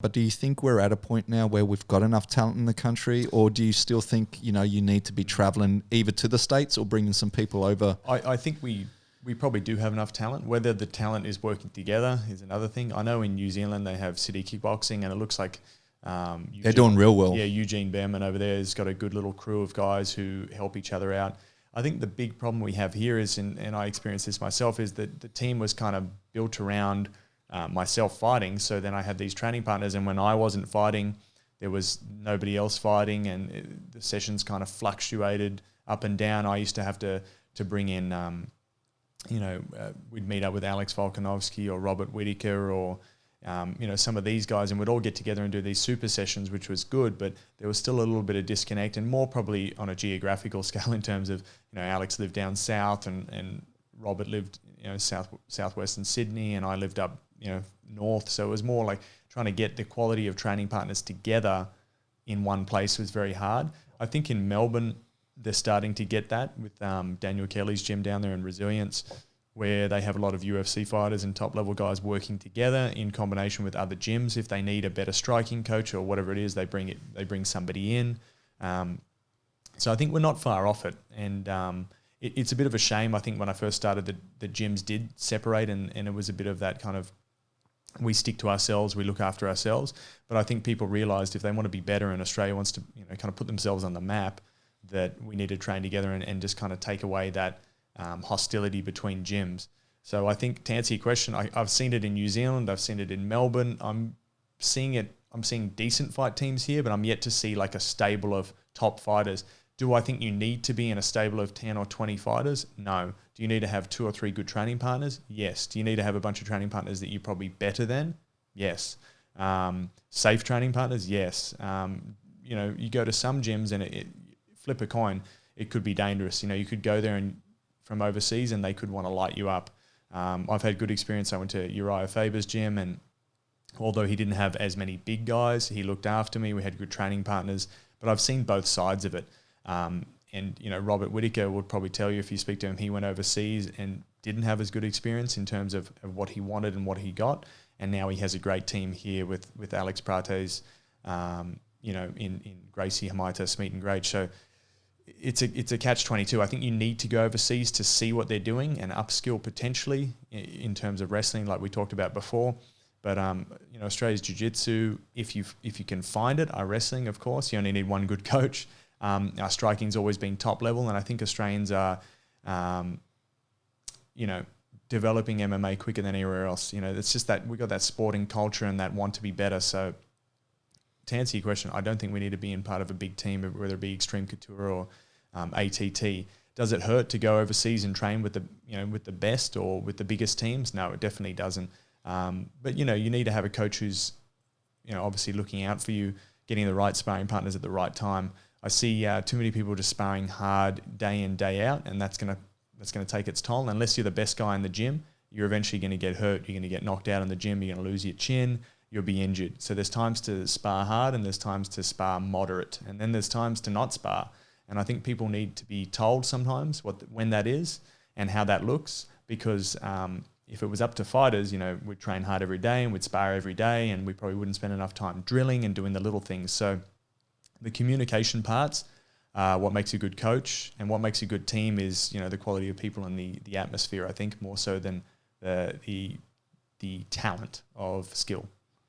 But do you think we're at a point now where we've got enough talent in the country, or do you still think, you need to be traveling either to the States or bringing some people over? I think we probably do have enough talent. Whether the talent is working together is another thing. I know in New Zealand they have city kickboxing, and it looks like they're doing real well. Yeah, Eugene Behrman over there has got a good little crew of guys who help each other out. I think the big problem we have here is, and I experienced this myself, is that the team was kind of built around myself fighting. So then I had these training partners, and when I wasn't fighting, there was nobody else fighting, and the sessions kind of fluctuated up and down. I used to have to bring in, we'd meet up with Alex Volkanovski or Robert Whittaker or some of these guys, and we'd all get together and do these super sessions, which was good, but there was still a little bit of disconnect, and more probably on a geographical scale in terms of, Alex lived down south and Robert lived, southwestern Sydney, and I lived up, north. So it was more like trying to get the quality of training partners together in one place was very hard. I think in Melbourne, they're starting to get that with Daniel Kelly's gym down there in Resilience, where they have a lot of UFC fighters and top-level guys working together in combination with other gyms. If they need a better striking coach or whatever it is, they bring somebody in. So I think we're not far off it. And it's a bit of a shame, I think, when I first started, the gyms did separate, and it was a bit of that kind of, we stick to ourselves, we look after ourselves. But I think people realised if they want to be better and Australia wants to kind of put themselves on the map, that we need to train together and just kind of take away that hostility between gyms. So I think, to answer your question, I've seen it in New Zealand, I've seen it in Melbourne. I'm seeing decent fight teams here, but I'm yet to see like a stable of top fighters. Do I think you need to be in a stable of 10 or 20 fighters? No. Do you need to have 2 or 3 good training partners? Yes. Do you need to have a bunch of training partners that you're probably better than? Yes. Safe training partners? Yes. You go to some gyms and flip a coin, it could be dangerous. You could go there and from overseas and they could want to light you up. I've had good experience. I went to Uriah Faber's gym, and although he didn't have as many big guys, he looked after me. We had good training partners, but I've seen both sides of it. Robert Whittaker would probably tell you, if you speak to him, he went overseas and didn't have as good experience in terms of what he wanted and what he got. And now he has a great team here with Alex Prates, in Gracie Hamaita, Smeet and Grage. So it's a catch-22. I think you need to go overseas to see what they're doing and upskill potentially in terms of wrestling, like we talked about before. But Australia's jiu-jitsu, if you can find it, our wrestling, of course, you only need one good coach. Our striking's always been top level, and I think Australians are, developing MMA quicker than anywhere else. It's just that we've got that sporting culture and that want to be better. So to answer your question, I don't think we need to be in part of a big team, whether it be Extreme Couture or ATT. Does it hurt to go overseas and train with the best or with the biggest teams? No, it definitely doesn't. But you need to have a coach who's, obviously looking out for you, getting the right sparring partners at the right time. I see too many people just sparring hard day in, day out, and that's gonna take its toll. Unless you're the best guy in the gym, you're eventually going to get hurt. You're going to get knocked out in the gym. You're going to lose your chin. You'll be injured. So there's times to spar hard, and there's times to spar moderate, and then there's times to not spar. And I think people need to be told sometimes when that is and how that looks, because if it was up to fighters, we'd train hard every day and we'd spar every day, and we probably wouldn't spend enough time drilling and doing the little things. So the communication parts, what makes a good coach and what makes a good team is, the quality of people and the atmosphere, I think, more so than the talent of skill.